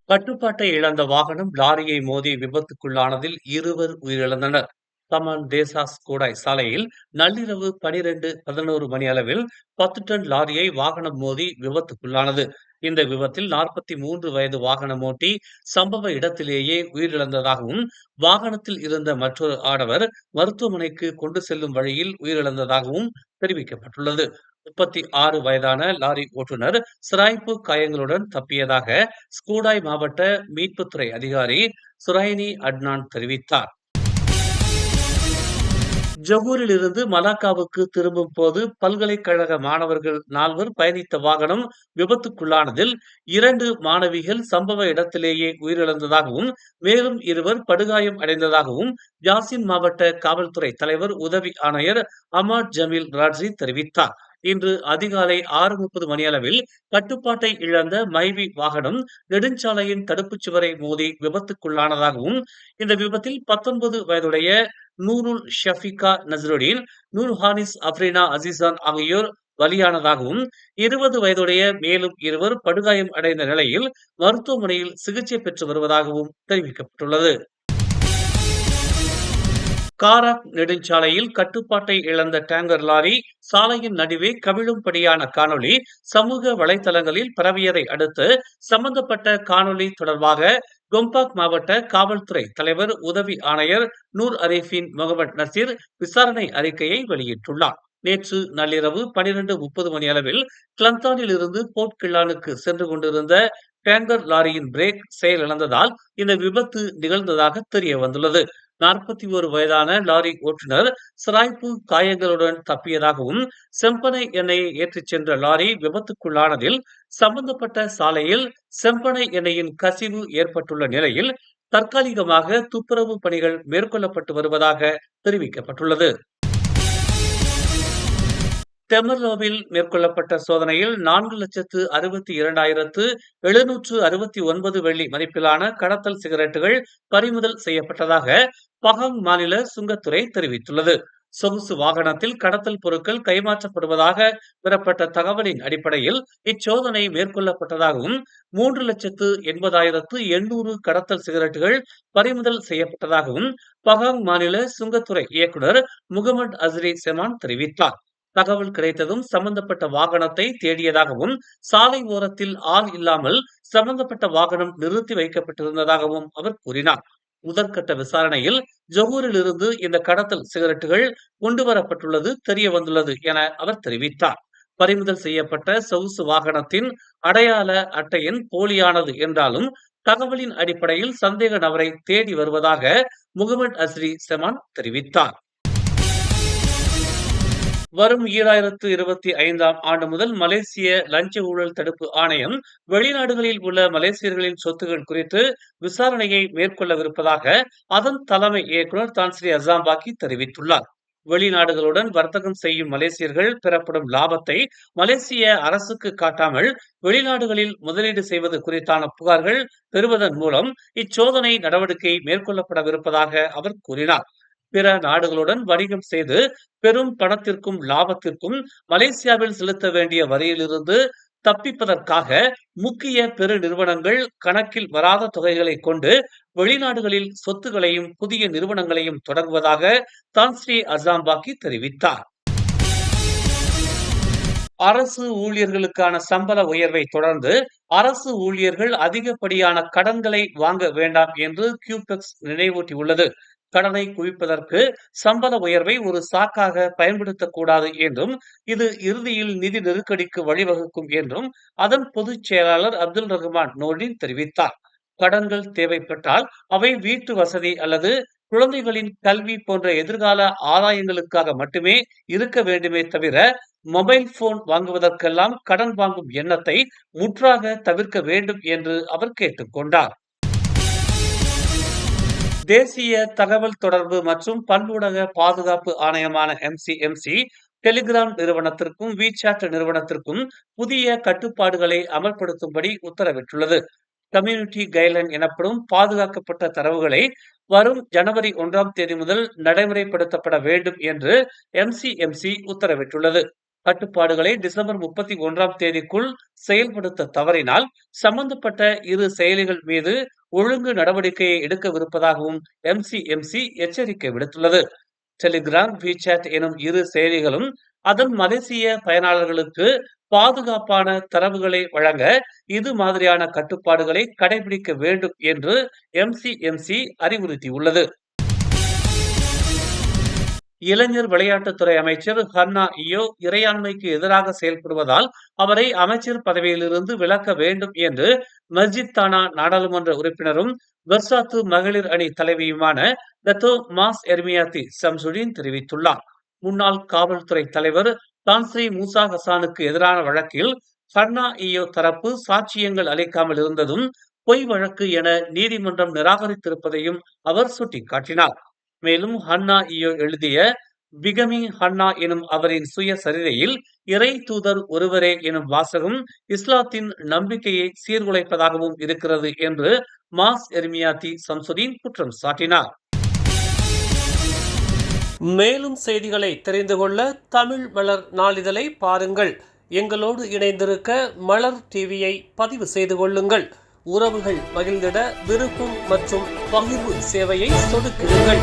கட்டுப்பாட்டை இழந்த வாகனம் லாரியை மோதி விபத்துக்குள்ளானதில் இருவர் உயிரிழந்தனர். தமான் தேசாஸ் கோடாய் சாலையில் நள்ளிரவு 12:11 மணி அளவில் 10 டன் லாரியை வாகனம் மோதி விபத்துக்குள்ளானது. இந்த விபத்தில் 43 வயது வாகனம் ஓட்டி சம்பவ இடத்திலேயே உயிரிழந்ததாகவும், வாகனத்தில் இருந்த மற்றொரு ஆடவர் மருத்துவமனைக்கு கொண்டு செல்லும் வழியில் உயிரிழந்ததாகவும் தெரிவிக்கப்பட்டுள்ளது. 36 வயதான லாரி ஓட்டுநர் சிராய்ப்பு காயங்களுடன் தப்பியதாக ஸ்கூடாய் மாவட்ட மீட்புத்துறை அதிகாரி சுரைனி அட்னான் தெரிவித்தார். ஜொகூரில் இருந்து மலாக்காவுக்கு திரும்பும் போது பல்கலைக்கழக மாணவர்கள் 4 பயணித்த வாகனம் விபத்துக்குள்ளானதில் 2 மாணவிகள் சம்பவ இடத்திலேயே உயிரிழந்ததாகவும், மேலும் 2 படுகாயம் அடைந்ததாகவும் யாசின் மாவட்ட காவல்துறை தலைவர் உதவி ஆணையர் அமாட் ஜமீல் ராட்ரி தெரிவித்தார். இன்று அதிகாலை 6:30 மணியளவில் கட்டுப்பாட்டை இழந்த மைவி வாகனம் நெடுஞ்சாலையின் தடுப்புச் சுவரை மோதி விபத்துக்குள்ளானதாகவும், இந்த விபத்தில் 19 வயதுடைய நூருல் ஷஃபிகா நஸ்ருடீன், நூர்ஹானிஸ் அப்ரினா அசிசான் ஆகியோர் பலியானதாகவும், 20 வயதுடைய மேலும் 2 படுகாயம் அடைந்த நிலையில் மருத்துவமனையில் சிகிச்சை பெற்று வருவதாகவும் தெரிவிக்கப்பட்டுள்ளது. காராக் நெடுஞ்சாலையில் கட்டுப்பாட்டை இழந்த டேங்கர் லாரி சாலையின் நடுவே கவிழும்படியான காணொளி சமூக வலைதளங்களில் பரவியதை அடுத்து, சம்பந்தப்பட்ட காணொளி தொடர்பாக கொம்பாக் மாவட்ட காவல்துறை தலைவர் உதவி ஆணையர் நூர் அரீஃபின் முகமது நசீர் விசாரணை அறிக்கையை வெளியிட்டுள்ளார். நேற்று நள்ளிரவு 12:30 மணி அளவில் கிளந்தானில் இருந்து போர்ட் கில்லானுக்கு சென்று கொண்டிருந்த டேங்கர் லாரியின் பிரேக் செயலிழந்ததால் இந்த விபத்து நிகழ்ந்ததாக தெரிய வந்துள்ளது. 41 வயதான லாரி ஓட்டுநர் சிராய்ப்பு காயங்களுடன் தப்பியதாகவும், செம்பனை எண்ணெயை ஏற்றிச் சென்ற லாரி விபத்துக்குள்ளானதில் சம்பந்தப்பட்ட சாலையில் செம்பனை எண்ணெயின் கசிவு ஏற்பட்டுள்ள நிலையில் தற்காலிகமாக துப்புரவு பணிகள் மேற்கொள்ளப்பட்டு வருவதாக தெரிவிக்கப்பட்டுள்ளது. தெமர்லோவில் மேற்கொள்ளப்பட்ட சோதனையில் 4,62,769 வெள்ளி மதிப்பிலான கடத்தல் சிகரெட்டுகள் பறிமுதல் செய்யப்பட்டதாக பகாங் மாநில சுங்கத்துறை தெரிவித்துள்ளது. சொகுசு வாகனத்தில் கடத்தல் பொருட்கள் கைமாற்றப்படுவதாக பெறப்பட்ட தகவலின் அடிப்படையில் இச்சோதனை மேற்கொள்ளப்பட்டதாகவும், 3,80,800 கடத்தல் சிகரெட்டுகள் பறிமுதல் செய்யப்பட்டதாகவும் பகாங் மாநில சுங்கத்துறை இயக்குநர் முகமது அஸ்ரி செமான் தெரிவித்தார். தகவல் கிடைத்ததும் சம்பந்தப்பட்ட வாகனத்தை தேடியதாகவும், சாலை ஓரத்தில் ஆள் இல்லாமல் சம்பந்தப்பட்ட வாகனம் நிறுத்தி வைக்கப்பட்டிருந்ததாகவும் அவர் கூறினார். முதற்கட்ட விசாரணையில் ஜொகூரில் இருந்து இந்த கடத்தல் சிகரெட்டுகள் கொண்டுவரப்பட்டுள்ளது தெரிய வந்துள்ளது என அவர் தெரிவித்தார். பறிமுதல் செய்யப்பட்ட சொகுசு வாகனத்தின் அடையாள அட்டை எண் போலியானது என்றாலும், தகவலின் அடிப்படையில் சந்தேக நபரை தேடி வருவதாக முகமது அஸ்ரி செமான் தெரிவித்தார். வரும் 2025ஆம் ஆண்டு முதல் மலேசிய லஞ்ச ஊழல் தடுப்பு ஆணையம் வெளிநாடுகளில் உள்ள மலேசியர்களின் சொத்துகள் குறித்து விசாரணையை மேற்கொள்ளவிருப்பதாக அதன் தலைமை இயக்குநர் தான்ஸ்ரீ அசாம்பாக்கி தெரிவித்துள்ளார். வெளிநாடுகளுடன் வர்த்தகம் செய்யும் மலேசியர்கள் பெறப்படும் லாபத்தை மலேசிய அரசுக்கு காட்டாமல் வெளிநாடுகளில் முதலீடு செய்வது குறித்தான புகார்கள் பெறுவதன் மூலம் இச்சோதனை நடவடிக்கை மேற்கொள்ளப்படவிருப்பதாக அவர் கூறினார். பிற நாடுகளுடன் வணிகம் செய்து பெரும் பணத்திற்கும் லாபத்திற்கும் மலேசியாவில் செலுத்த வேண்டிய வரியிலிருந்து தப்பிப்பதற்காக முக்கிய பெரு நிறுவனங்கள் கணக்கில் வராத தொகைகளை கொண்டு வெளிநாடுகளில் சொத்துகளையும் புதிய நிறுவனங்களையும் தொடங்குவதாக தான்ஸ்ரீ அசாம்பாக்கி தெரிவித்தார். அரசு ஊழியர்களுக்கான சம்பள உயர்வை தொடர்ந்து அரசு ஊழியர்கள் அதிகப்படியான கடன்களை வாங்க வேண்டாம் என்று கியூபெக்ஸ் நினைவூட்டியுள்ளது. கடனை குவிப்பதற்கு சம்பள உயர்வை ஒரு சாக்காக பயன்படுத்தக்கூடாது என்றும், இது இறுதியில் நிதி நெருக்கடிக்கு வழிவகுக்கும் என்றும் அதன் பொதுச் செயலாளர் அப்துல் ரஹ்மான் நோர்டின் தெரிவித்தார். கடன்கள் தேவைப்பட்டால் அவை வீட்டு வசதி அல்லது குழந்தைகளின் கல்வி போன்ற எதிர்கால ஆதாயங்களுக்காக மட்டுமே இருக்க வேண்டுமே தவிர, மொபைல் போன் வாங்குவதற்கெல்லாம் கடன் வாங்கும் எண்ணத்தை முற்றாக தவிர்க்க வேண்டும் என்று அவர் கேட்டுக்கொண்டார். தேசிய தகவல் தொடர்பு மற்றும் பல்லுலக பாதுகாப்பு ஆணையமான MCMC டெலிகிராம் நிறுவனத்திற்கும் WeChat நிறுவனத்திற்கும் புதிய கட்டுப்பாடுகளை அமல்படுத்தும்படி உத்தரவிட்டுள்ளது. கம்யூனிட்டி கைட்லைன் எனப்படும் பாதுகாக்கப்பட்ட தரவுகளை வரும் ஜனவரி 1ஆம் தேதி முதல் நடைமுறைப்படுத்தப்பட வேண்டும் என்று MCMC உத்தரவிட்டுள்ளது. கட்டுப்பாடுகளை டிசம்பர் 31ஆம் தேதிக்குள் செயல்படுத்த தவறினால் சம்பந்தப்பட்ட இரு செயலிகள் மீது ஒழுங்கு நடவடிக்கையை எடுக்கவிருப்பதாகவும் எம்சிஎம்சி எச்சரிக்கை விடுத்துள்ளது. டெலிகிராம், WeChat எனும் இரு செயலிகளும் அதன் மலேசிய பயனாளர்களுக்கு பாதுகாப்பான தரவுகளை வழங்க இது மாதிரியான கட்டுப்பாடுகளை கடைபிடிக்க வேண்டும் என்று எம்சிஎம்சி அறிவுறுத்தியுள்ளது. இளைஞர் விளையாட்டுத்துறை அமைச்சர் ஹன்னா இயோ இறையாண்மைக்கு எதிராக செயல்படுவதால் அவரை அமைச்சர் பதவியிலிருந்து விலக்க வேண்டும் என்று மஸ்ஜித் தானா நாடாளுமன்ற உறுப்பினரும் பெர்சாத்து மகளிர் அணி தலைவியுமான டத்தோ மாஸ் எர்மியாத்தி சம்சுடீன் தெரிவித்துள்ளார். முன்னாள் காவல்துறை தலைவர் தான்ஸ்ரீ மூசா ஹசானுக்கு எதிரான வழக்கில் ஹன்னா இயோ தரப்பு சாட்சியங்கள் அளிக்காமல் இருந்ததும் பொய் வழக்கு என நீதிமன்றம் நிராகரித்திருப்பதையும் அவர் சுட்டிக்காட்டினார். மேலும் ஹன்னா இயோ எழுதிய பிகமி ஹன்னா எனும் அவரின் சுயசரிதையில் இறை தூதர் ஒருவரே எனும் வாசகம் இஸ்லாத்தின் நம்பிக்கையை சீர்குலைப்பதாகவும் இருக்கிறது என்று மாஸ் எர்மியாத்தி சம்சுடீன் குற்றம் சாட்டினார். மேலும் செய்திகளை தெரிந்து கொள்ள தமிழ் மலர் நாளிதழை பாருங்கள். எங்களோடு இணைந்திருக்க மலர் டிவியை பதிவு செய்து கொள்ளுங்கள். உறவுகள் மகிழ்ந்திட விருப்பம் மற்றும் பகிர்வு சேவையை சொடுக்கிடுங்கள்.